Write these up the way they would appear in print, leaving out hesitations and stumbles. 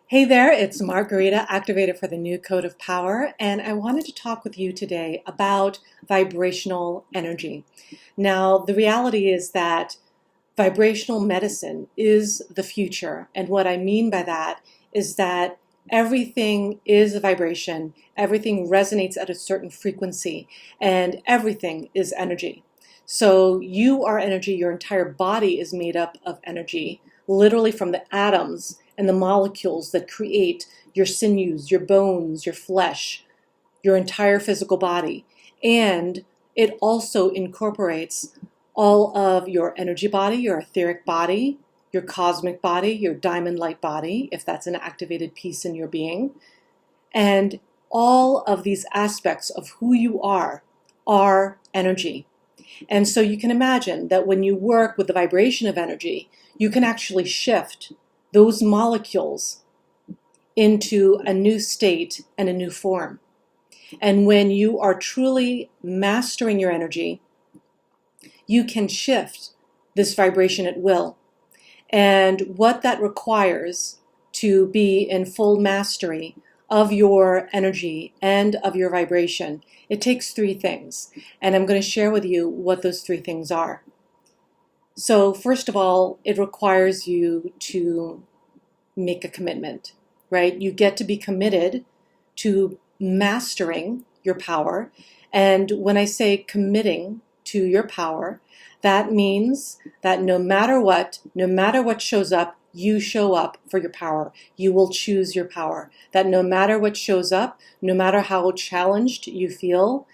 Hey there, it's Margarita, activator for the new code of power, and I wanted to talk with you today about vibrational energy. Now, the reality is that vibrational medicine is the future, and what I mean by that is that everything is a vibration, everything resonates at a certain frequency, and everything is energy. So you are energy, your entire body is made up of energy, literally from the atoms and the molecules that create your sinews, your bones, your flesh, your entire physical body. And it also incorporates all of your energy body, your etheric body, your cosmic body, your diamond light body, if that's an activated piece in your being. And all of these aspects of who you are energy. And so you can imagine that when you work with the vibration of energy, you can actually shift those molecules into a new state and a new form. And when you are truly mastering your energy, you can shift this vibration at will. And what that requires to be in full mastery of your energy and of your vibration, it takes three things. And I'm going to share with you what those three things are. So first of all, it requires you to make a commitment, right? You get to be committed to mastering your power. And when I say committing to your power, that means that no matter what shows up, you show up for your power. You will choose your power. That no matter what shows up, no matter how challenged you feel,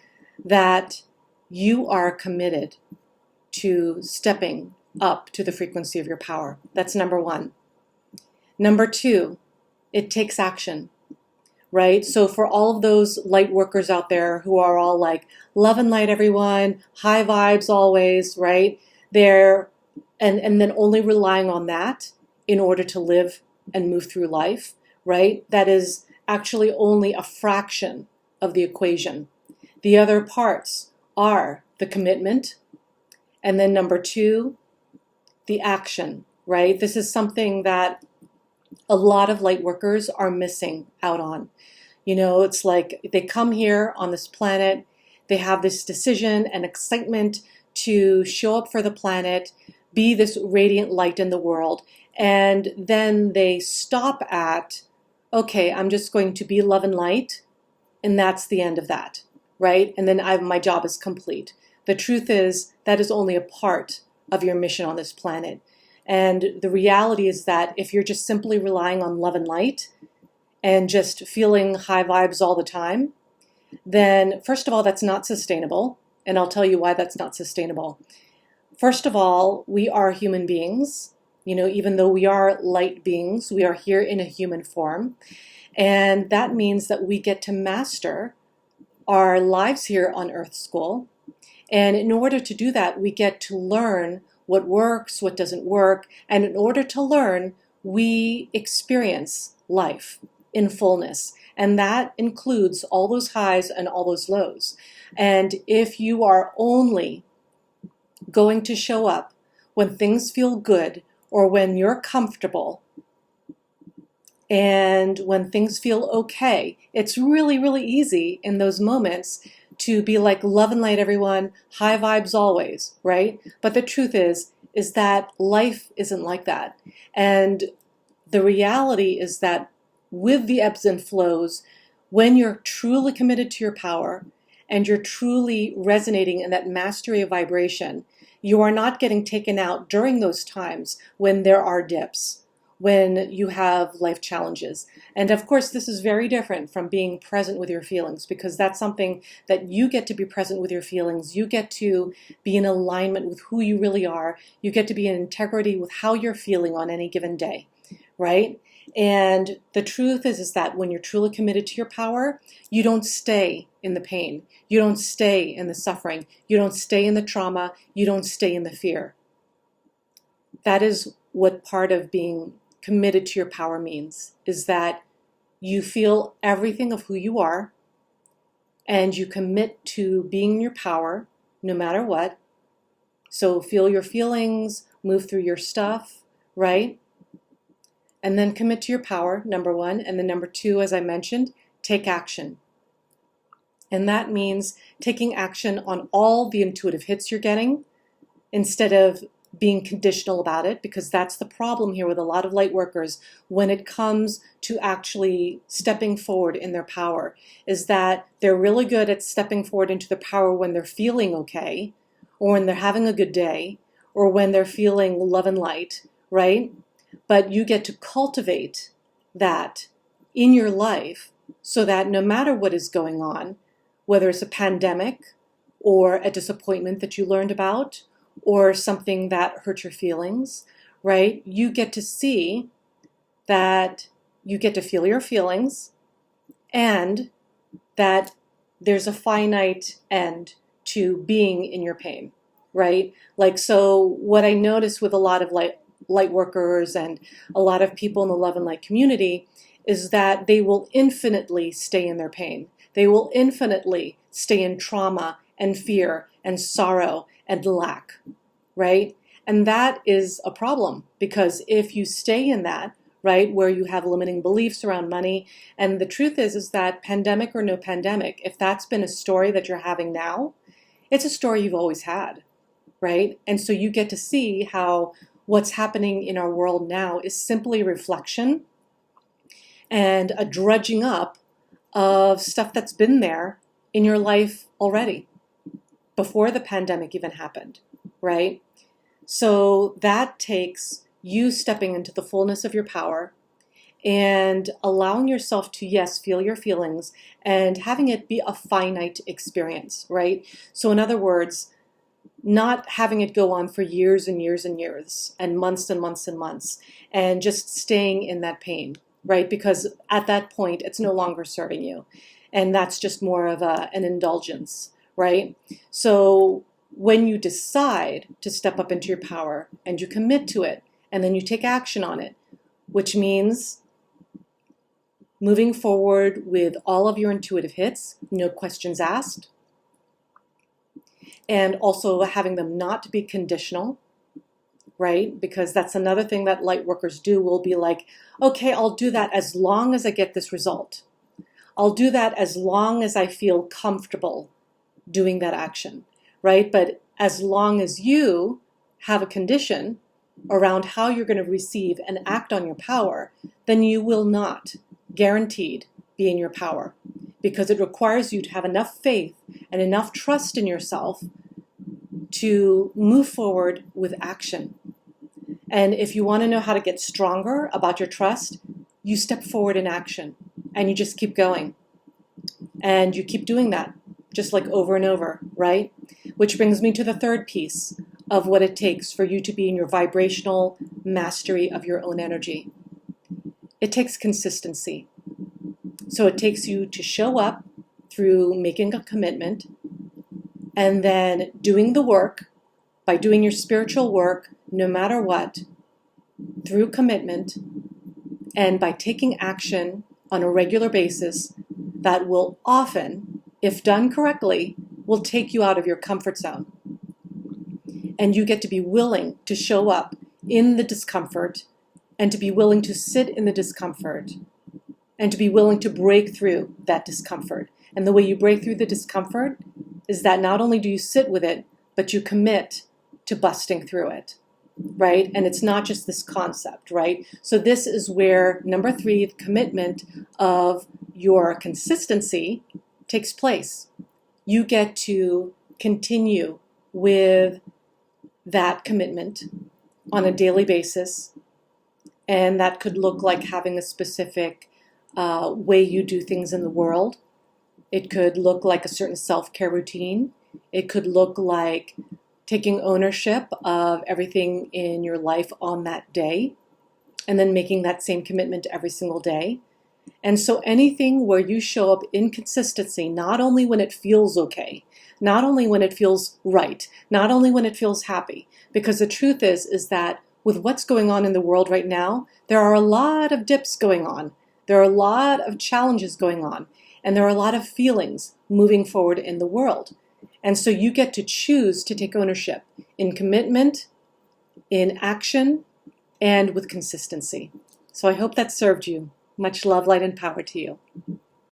that you are committed to stepping up to the frequency of your power. That's number one. Number two, it takes action, right? So for all of those light workers out there who are all like, love and light everyone, high vibes always, right? And then only relying on that in order to live and move through life, right? That is actually only a fraction of the equation. The other parts are the commitment, and then number two, the action, right? This is something that a lot of light workers are missing out on. You know, it's like they come here on this planet, they have this decision and excitement to show up for the planet, be this radiant light in the world, and then they stop at, okay, I'm just going to be love and light, and that's the end of that, right? And then my job is complete. The truth is that is only a part of your mission on this planet. And the reality is that if you're just simply relying on love and light and just feeling high vibes all the time, then first of all, that's not sustainable. And I'll tell you why that's not sustainable. First of all, we are human beings. You know, even though we are light beings, we are here in a human form. And that means that we get to master our lives here on Earth School. And in order to do that, we get to learn what works, what doesn't work. And in order to learn, we experience life in fullness. And that includes all those highs and all those lows. And if you are only going to show up when things feel good or when you're comfortable and when things feel okay, it's really, really easy in those moments to be like, love and light everyone, high vibes always, right? But the truth is that life isn't like that. And the reality is that with the ebbs and flows, when you're truly committed to your power and you're truly resonating in that mastery of vibration, you are not getting taken out during those times when there are dips, when you have life challenges. And of course, this is very different from being present with your feelings, because that's something that you get to be present with your feelings. You get to be in alignment with who you really are. You get to be in integrity with how you're feeling on any given day, right? And the truth is that when you're truly committed to your power, you don't stay in the pain. You don't stay in the suffering. You don't stay in the trauma. You don't stay in the fear. That is what part of being committed to your power means, is that you feel everything of who you are and you commit to being in your power no matter what. So feel your feelings, move through your stuff, right? and then commit to your power, number one. And then number two, as I mentioned, take action. And that means taking action on all the intuitive hits you're getting instead of being conditional about it, because that's the problem here with a lot of light workers when it comes to actually stepping forward in their power, is that they're really good at stepping forward into their power when they're feeling okay, or when they're having a good day, or when they're feeling love and light, right? But you get to cultivate that in your life so that no matter what is going on, whether it's a pandemic or a disappointment that you learned about, or something that hurt your feelings, right? You get to see that you get to feel your feelings and that there's a finite end to being in your pain, right? Like, so what I notice with a lot of light workers and a lot of people in the love and light community is that they will infinitely stay in their pain. They will infinitely stay in trauma and fear and sorrow and lack, right? And that is a problem, because if you stay in that, right, where you have limiting beliefs around money, and the truth is that pandemic or no pandemic, if that's been a story that you're having now, it's a story you've always had, right? And so you get to see how what's happening in our world now is simply a reflection and a drudging up of stuff that's been there in your life already, before the pandemic even happened, right? So that takes you stepping into the fullness of your power and allowing yourself to, yes, feel your feelings and having it be a finite experience, right? So in other words, not having it go on for years and years and years and months and months and months, and just staying in that pain, right? Because at that point, it's no longer serving you. And that's just more of an indulgence, right? So when you decide to step up into your power and you commit to it, and then you take action on it, which means moving forward with all of your intuitive hits, no questions asked, and also having them not to be conditional, right? Because that's another thing that light workers do, will be like, okay, I'll do that as long as I get this result. I'll do that as long as I feel comfortable doing that action, right? But as long as you have a condition around how you're going to receive and act on your power, then you will not guaranteed be in your power, because it requires you to have enough faith and enough trust in yourself to move forward with action. And if you want to know how to get stronger about your trust, you step forward in action and you just keep going. And you keep doing that, just like over and over, right? Which brings me to the third piece of what it takes for you to be in your vibrational mastery of your own energy. It takes consistency. So it takes you to show up through making a commitment and then doing the work, by doing your spiritual work, no matter what, through commitment, and by taking action on a regular basis that will often, if done correctly, will take you out of your comfort zone. And you get to be willing to show up in the discomfort, and to be willing to sit in the discomfort, and to be willing to break through that discomfort. And the way you break through the discomfort is that not only do you sit with it, but you commit to busting through it, right? And it's not just this concept, right? So this is where number 3, the commitment of your consistency takes place. You get to continue with that commitment on a daily basis. And that could look like having a specific way you do things in the world. It could look like a certain self-care routine. It could look like taking ownership of everything in your life on that day, and then making that same commitment every single day. And so anything where you show up in consistency, not only when it feels okay, not only when it feels right, not only when it feels happy, because the truth is that with what's going on in the world right now, there are a lot of dips going on. There are a lot of challenges going on, and there are a lot of feelings moving forward in the world. And so you get to choose to take ownership in commitment, in action, and with consistency. So I hope that served you. Much love, light, and power to you.